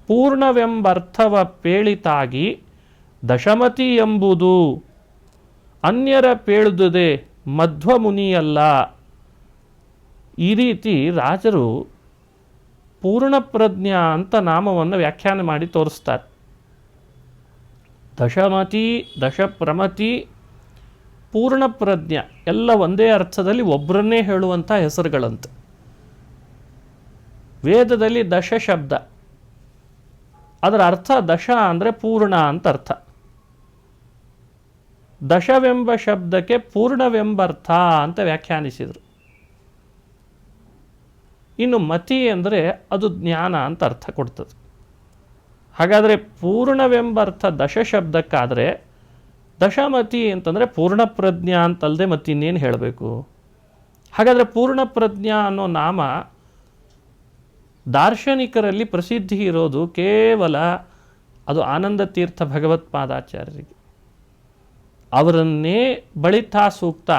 ಪೂರ್ಣವೆಂಬರ್ಥವ ಪೇಳಿತಾಗಿ ದಶಮತಿ ಎಂಬುದು, ಅನ್ಯರ ಪೇಳುದುದೆ ಮಧ್ವಮುನಿಯಲ್ಲ. ಈ ರೀತಿ ರಾಜರು ಪೂರ್ಣಪ್ರಜ್ಞಾ ಅಂತ ನಾಮವನ್ನು ವ್ಯಾಖ್ಯಾನ ಮಾಡಿ ತೋರಿಸ್ತಾರೆ. ದಶಮತಿ, ದಶಪ್ರಮತಿ, ಪೂರ್ಣಪ್ರಜ್ಞ ಎಲ್ಲ ಒಂದೇ ಅರ್ಥದಲ್ಲಿ ಒಬ್ಬರನ್ನೇ ಹೇಳುವಂಥ ಹೆಸರುಗಳಂತೆ. ವೇದದಲ್ಲಿ ದಶ ಶಬ್ದ, ಅದರ ಅರ್ಥ ದಶ ಅಂದರೆ ಪೂರ್ಣ ಅಂತ ಅರ್ಥ. ದಶವೆಂಬ ಶಬ್ದಕ್ಕೆ ಪೂರ್ಣವೆಂಬರ್ಥ ಅಂತ ವ್ಯಾಖ್ಯಾನಿಸಿದರು. ಇನ್ನು ಮತಿ ಅಂದರೆ ಅದು ಜ್ಞಾನ ಅಂತ ಅರ್ಥ ಕೊಡ್ತದೆ. ಹಾಗಾದರೆ ಪೂರ್ಣವೆಂಬರ್ಥ ದಶ ಶಬ್ದಕ್ಕಾದರೆ ದಶಮತಿ ಅಂತಂದರೆ ಪೂರ್ಣಪ್ರಜ್ಞಾ ಅಂತಲ್ಲದೆ ಮತ್ತಿನ್ನೇನು ಹೇಳಬೇಕು? ಹಾಗಾದರೆ ಪೂರ್ಣಪ್ರಜ್ಞಾ ಅನ್ನೋ ನಾಮ ದಾರ್ಶನಿಕರಲ್ಲಿ ಪ್ರಸಿದ್ಧಿ ಇರೋದು ಕೇವಲ ಅದು ಆನಂದ ತೀರ್ಥ ಭಗವತ್ಪಾದಾಚಾರ್ಯರಿಗೆ. ಅವರನ್ನೇ ಬಳಿತಾ ಸೂಕ್ತ,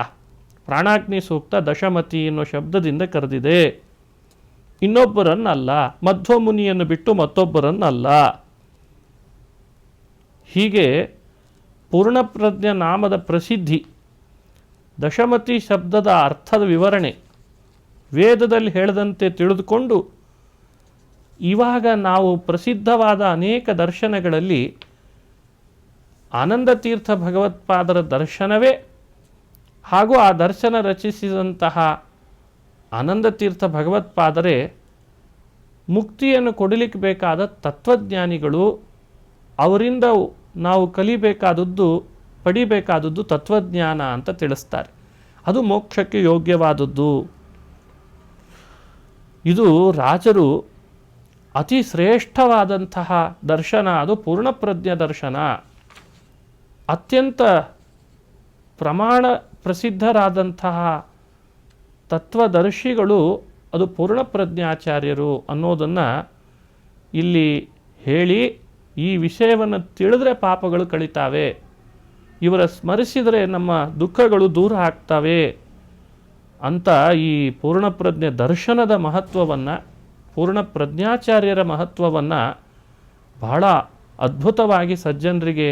ಪ್ರಾಣಾಗ್ನಿ ಸೂಕ್ತ ದಶಮತಿ ಅನ್ನೋ ಶಬ್ದದಿಂದ ಕರೆದಿದೆ, ಇನ್ನೊಬ್ಬರನ್ನಲ್ಲ, ಮಧ್ವಮುನಿಯನ್ನು ಬಿಟ್ಟು ಮತ್ತೊಬ್ಬರನ್ನಲ್ಲ. ಹೀಗೆ ಪೂರ್ಣಪ್ರಜ್ಞ ನಾಮದ ಪ್ರಸಿದ್ಧಿ, ದಶಮತಿ ಶಬ್ದದ ಅರ್ಥದ ವಿವರಣೆ ವೇದದಲ್ಲಿ ಹೇಳದಂತೆ ತಿಳಿದುಕೊಂಡು ಇವಾಗ ನಾವು ಪ್ರಸಿದ್ಧವಾದ ಅನೇಕ ದರ್ಶನಗಳಲ್ಲಿ ಆನಂದ ತೀರ್ಥ ಭಗವತ್ಪಾದರ ದರ್ಶನವೇ ಹಾಗೂ ಆ ದರ್ಶನ ರಚಿಸಿದಂತಹ ಆನಂದ ತೀರ್ಥ ಭಗವತ್ಪಾದರೆ ಮುಕ್ತಿಯನ್ನು ಕೊಡಲಿಕ್ಕೆ ಬೇಕಾದ ತತ್ವಜ್ಞಾನಿಗಳು. ಅವರಿಂದ ನಾವು ಕಲಿಬೇಕಾದದ್ದು, ಪಡಿಬೇಕಾದದ್ದು ತತ್ವಜ್ಞಾನ ಅಂತ ತಿಳಿಸ್ತಾರೆ. ಅದು ಮೋಕ್ಷಕ್ಕೆ ಯೋಗ್ಯವಾದದ್ದು. ಇದು ರಾಜರು ಅತಿ ಶ್ರೇಷ್ಠವಾದಂತಹ ದರ್ಶನ, ಅದು ಪೂರ್ಣಪ್ರಜ್ಞ ದರ್ಶನ. ಅತ್ಯಂತ ಪ್ರಮಾಣ ಪ್ರಸಿದ್ಧರಾದಂತಹ ತತ್ವದರ್ಶಿಗಳು ಅದು ಪೂರ್ಣಪ್ರಜ್ಞಾಚಾರ್ಯರು ಅನ್ನೋದನ್ನು ಇಲ್ಲಿ ಹೇಳಿ, ಈ ವಿಷಯವನ್ನು ತಿಳಿದ್ರೆ ಪಾಪಗಳು ಕಳೀತಾವೆ, ಇವರ ಸ್ಮರಿಸಿದರೆ ನಮ್ಮ ದುಃಖಗಳು ದೂರ ಆಗ್ತವೆ ಅಂತ ಈ ಪೂರ್ಣಪ್ರಜ್ಞೆ ದರ್ಶನದ ಮಹತ್ವವನ್ನು, ಪೂರ್ಣಪ್ರಜ್ಞಾಚಾರ್ಯರ ಮಹತ್ವವನ್ನು ಬಹಳ ಅದ್ಭುತವಾಗಿ ಸಜ್ಜನರಿಗೆ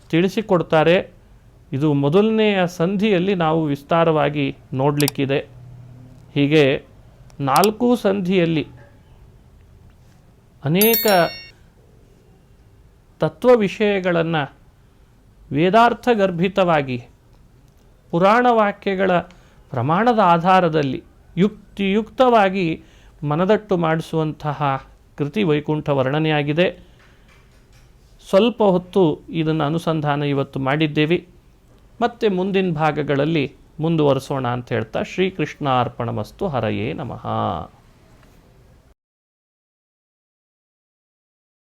ತಿಳಿಸಿಕೊಡ್ತಾರೆ. ಇದು ಮೊದಲನೆಯ ಸಂಧಿಯಲ್ಲಿ ನಾವು ವಿಸ್ತಾರವಾಗಿ ನೋಡಲಿಕ್ಕಿದೆ. ಹೀಗೆ 4 ಸಂಧಿಯಲ್ಲಿ ಅನೇಕ ತತ್ವ ವಿಷಯಗಳನ್ನು ವೇದಾರ್ಥಗರ್ಭಿತವಾಗಿ ಪುರಾಣ ವಾಕ್ಯಗಳ ಪ್ರಮಾಣದ ಆಧಾರದಲ್ಲಿ ಯುಕ್ತಿಯುಕ್ತವಾಗಿ ಮನದಟ್ಟು ಮಾಡಿಸುವಂತಹ ಕೃತಿ ವೈಕುಂಠ ವರ್ಣನೆಯಾಗಿದೆ. ಸ್ವಲ್ಪ ಹೊತ್ತು ಇದನ್ನು ಅನುಸಂಧಾನ ಇವತ್ತು ಮಾಡಿದ್ದೇವೆ. ಮತ್ತೆ ಮುಂದಿನ ಭಾಗಗಳಲ್ಲಿ ಮುಂದುವರಿಸೋಣ ಅಂತ ಹೇಳ್ತಾ ಶ್ರೀಕೃಷ್ಣ ಅರ್ಪಣಮಸ್ತು. ಹರಯೇ ನಮಃ.